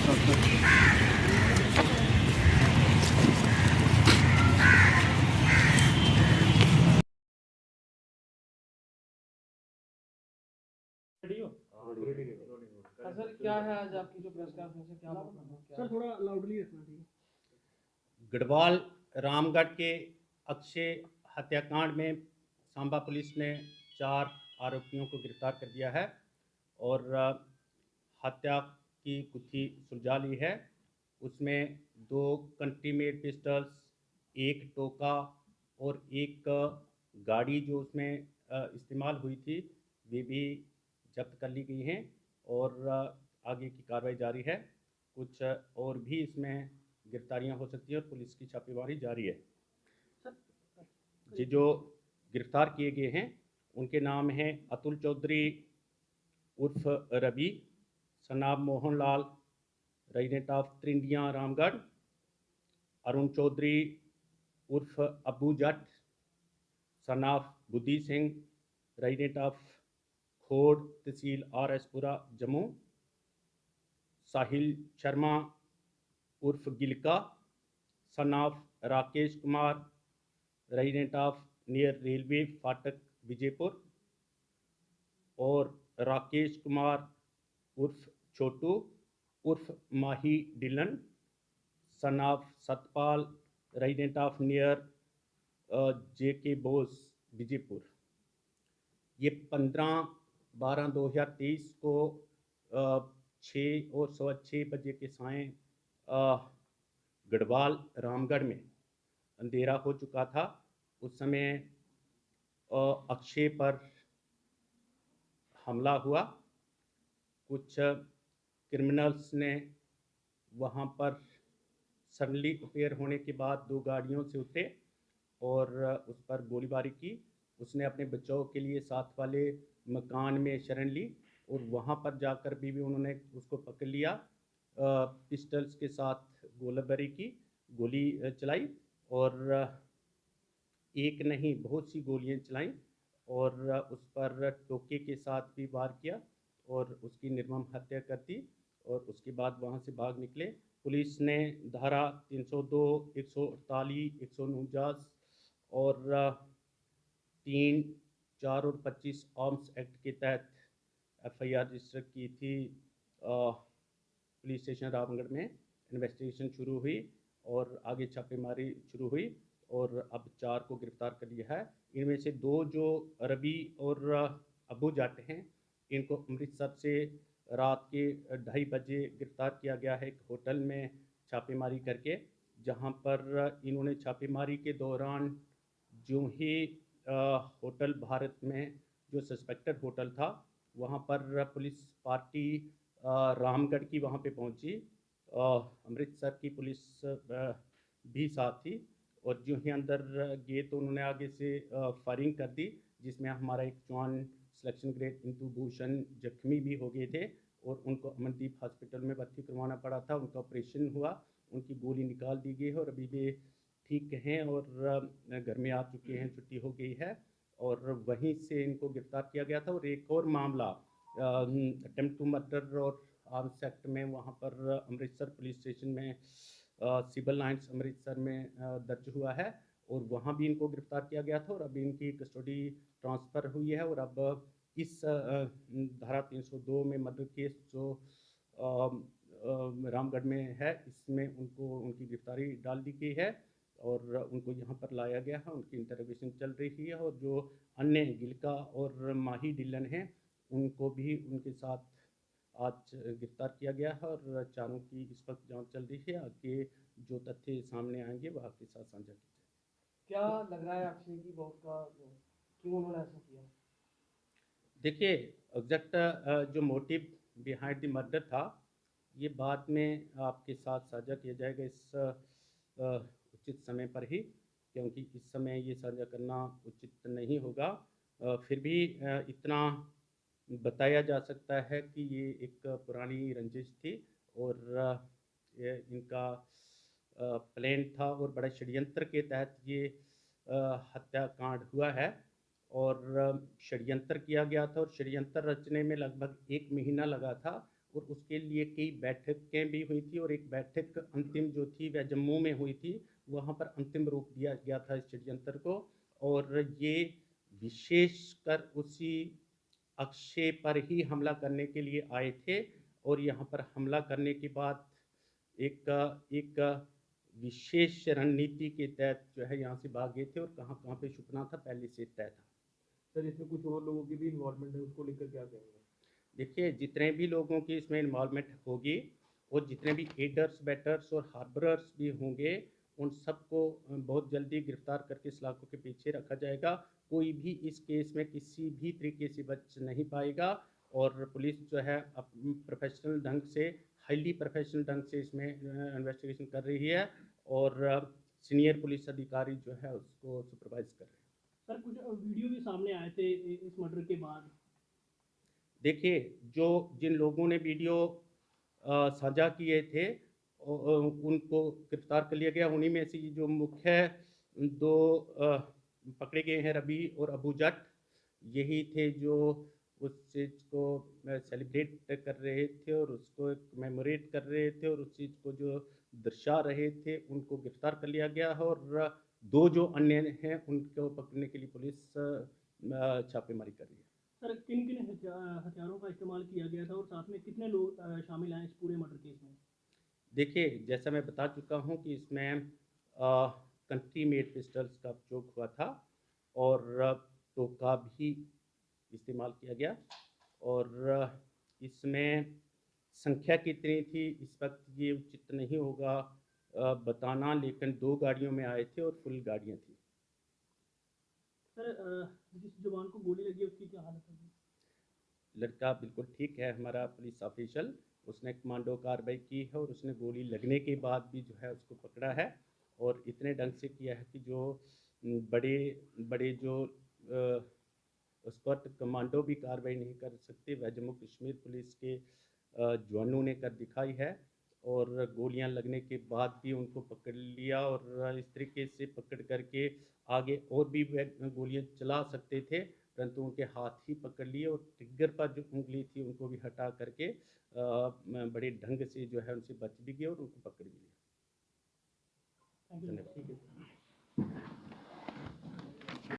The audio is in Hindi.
सर क्या है आज आपकी जो प्रेस कॉन्फ्रेंस है, क्या सर थोड़ा लाउडली रखना ठीक है। गढ़वाल रामगढ़ के अक्षय हत्याकांड में सांबा पुलिस ने 4 आरोपियों को गिरफ्तार कर दिया है और हत्या की गुत्थी सुलझा ली है। उसमें 2 कंट्री मेड पिस्टल्स, 1 टोका और एक गाड़ी जो उसमें इस्तेमाल हुई थी, वे भी जब्त कर ली गई हैं और आगे की कार्रवाई जारी है। कुछ और भी इसमें गिरफ्तारियां हो सकती हैं और पुलिस की छापेमारी जारी है। ये जो गिरफ्तार किए गए हैं उनके नाम हैं अतुल चौधरी उर्फ रवि, सनाब मोहनलाल, रेजिडेंट ऑफ त्रिंडिया रामगढ़, अरुण चौधरी उर्फ अबू जट, सनाफ बुद्धि सिंह, रेजिडेंट ऑफ खोड़ तहसील RS पुरा जम्मू, साहिल शर्मा उर्फ गिलका, सनाफ Rakesh Kumar, resident of near railway फाटक विजयपुर, और राकेश कुमार उर्फ छोटू उर्फ माही डिलन, सनाफ Satpal, resident of near JK Bose Vijaypur. ये 15/12/2023 को 6 और 6:15 बजे के साय गढ़वाल रामगढ़ में अंधेरा हो चुका था। उस समय अक्षय पर हमला हुआ। कुछ क्रिमिनल्स ने वहाँ पर सडनली अपेयर होने के बाद 2 गाड़ियों से उतरे और उस पर गोलीबारी की। उसने अपने बचाव के लिए साथ वाले मकान में शरण ली और वहाँ पर जाकर भी उन्होंने उसको पकड़ लिया। पिस्टल्स के साथ गोलीबारी की, गोली चलाई और एक नहीं बहुत सी गोलियां चलाईं और उस पर टोके के साथ भी वार किया और उसकी निर्मम हत्या कर दी और उसके बाद वहाँ से भाग निकले। पुलिस ने धारा 302, 148, 149 और 3, 4 और 25 आर्म्स एक्ट के तहत FIR रजिस्टर की थी। पुलिस स्टेशन रामगढ़ में इन्वेस्टिगेशन शुरू हुई और आगे छापेमारी शुरू हुई और अब 4 को गिरफ्तार कर लिया है। इनमें से 2 जो रवि और अबू जट हैं, इनको अमृतसर से रात के 2:30 बजे गिरफ्तार किया गया है एक होटल में छापेमारी करके, जहां पर इन्होंने छापेमारी के दौरान जो ही होटल भारत में जो सस्पेक्टेड होटल था, वहां पर पुलिस पार्टी रामगढ़ की वहां पे पहुंची। अमृतसर की पुलिस भी साथ थी और जो ही अंदर गए तो उन्होंने आगे से फायरिंग कर दी, जिसमें हमारा एक जवान सिलेक्शन ग्रेड इंदु भूषण जख्मी भी हो गए थे और उनको अमनदीप हॉस्पिटल में भर्ती करवाना पड़ा था। उनका ऑपरेशन हुआ, उनकी गोली निकाल दी गई है और अभी भी ठीक हैं और घर में आ चुके हैं, छुट्टी हो गई है। और वहीं से इनको गिरफ्तार किया गया था और एक और मामला अटेम्प्ट टू मर्डर और आर्म्स एक्ट में वहाँ पर अमृतसर पुलिस स्टेशन में सिविल लाइन्स अमृतसर में दर्ज हुआ है और वहाँ भी इनको गिरफ्तार किया गया था और अभी इनकी कस्टडी ट्रांसफ़र हुई है और अब इस धारा 302 में मर्डर केस जो रामगढ़ में है, इसमें उनको उनकी गिरफ्तारी डाल दी गई है और उनको यहाँ पर लाया गया है। उनकी इंटरोगेशन चल रही है और जो अन्य गिलका और माही डिलन हैं, उनको भी उनके साथ आज गिरफ्तार किया गया है और चारों की इस वक्त जांच चल रही है। आगे जो तथ्य सामने आएंगे वह आपके साथ साझा किए जाएंगे। क्या लग रहा है अक्षय की मौत का, क्यों उन्होंने ऐसा किया? देखिए, एग्जैक्ट जो मोटिव बिहाइंड द मर्डर था, ये बाद में आपके साथ साझा किया जाएगा इस उचित समय पर ही, क्योंकि इस समय ये साझा करना उचित नहीं होगा। फिर भी इतना बताया जा सकता है कि ये एक पुरानी रंजिश थी और ये इनका प्लान था और बड़े षड्यंत्र के तहत ये हत्याकांड हुआ है और षड्यंत्र किया गया था और षड्यंत्र रचने में लगभग 1 महीना लगा था और उसके लिए कई बैठकें भी हुई थी, और एक बैठक अंतिम जो थी वह जम्मू में हुई थी। वहाँ पर अंतिम रूप दिया गया था इस षड्यंत्र को, और ये विशेषकर उसी अक्षय पर ही हमला करने के लिए आए थे। और यहाँ पर हमला करने के बाद एक विशेष रणनीति के तहत जो है यहाँ से भाग गए थे, और कहाँ पे छुपना था पहले से तय था। सर इसमें कुछ और लोगों की भी इन्वॉल्वमेंट है, उसको लेकर क्या कहेंगे? देखिए, जितने भी लोगों की इसमें इन्वॉल्वमेंट होगी और जितने भी एडर्स, बेटर्स और हार्बरर्स भी होंगे, उन सबको बहुत जल्दी गिरफ्तार करके सलाखों के पीछे रखा जाएगा। कोई भी इस केस में किसी भी तरीके से बच नहीं पाएगा, और पुलिस जो है प्रोफेशनल ढंग से, हाईली प्रोफेशनल ढंग से इसमें इन्वेस्टिगेशन कर रही है, और सीनियर पुलिस अधिकारी जो है उसको सुपरवाइज कर रहे हैं। सर कुछ वीडियो भी सामने आए थे इस मर्डर के बाद। देखिए, जिन लोगों ने वीडियो साझा किए थे उनको गिरफ्तार कर लिया गया। उन्हीं में से जो मुख्य दो पकड़े गए हैं, रबी और अबू जट, यही थे जो उस चीज़ को सेलिब्रेट कर रहे थे और उसको कमेमोरेट कर रहे थे, और उस चीज़ को जो दर्शा रहे थे उनको गिरफ्तार कर लिया गया है। और दो जो अन्य हैं उनको पकड़ने के लिए पुलिस छापेमारी कर रही है। सर किन किन हथियारों का इस्तेमाल किया गया था और साथ में कितने लोग शामिल हैं इस पूरे मर्डर केस में? देखिए, जैसा मैं बता चुका हूँ कि इसमें कंट्री मेड पिस्टल्स का उपयोग हुआ था, और टोका भी इस्तेमाल किया गया। और इसमें संख्या कितनी थी इस वक्त ये उचित नहीं होगा बताना, लेकिन 2 गाड़ियों में आए थे और फुल गाड़ियाँ थी। सर जिस जवान को गोली लगी है उसकी क्या हालत है? लड़का बिल्कुल ठीक है, हमारा पुलिस ऑफिशियल। उसने कमांडो कार्रवाई की है, और उसने गोली लगने के बाद भी जो है उसको पकड़ा है, और इतने ढंग से किया है कि जो बड़े बड़े जो उस पर कमांडो भी कार्रवाई नहीं कर सकते, वह जम्मू कश्मीर पुलिस के जवानों ने कर दिखाई है। और गोलियां लगने के बाद भी उनको पकड़ लिया, और इस तरीके से पकड़ करके आगे और भी गोलियां चला सकते थे, परंतु उनके हाथ ही पकड़ लिए, और ट्रिगर पर जो उंगली थी उनको भी हटा करके बड़े ढंग से जो है उनसे बच भी गए और उनको पकड़ भी लिया। Thank you. धन्यवाद।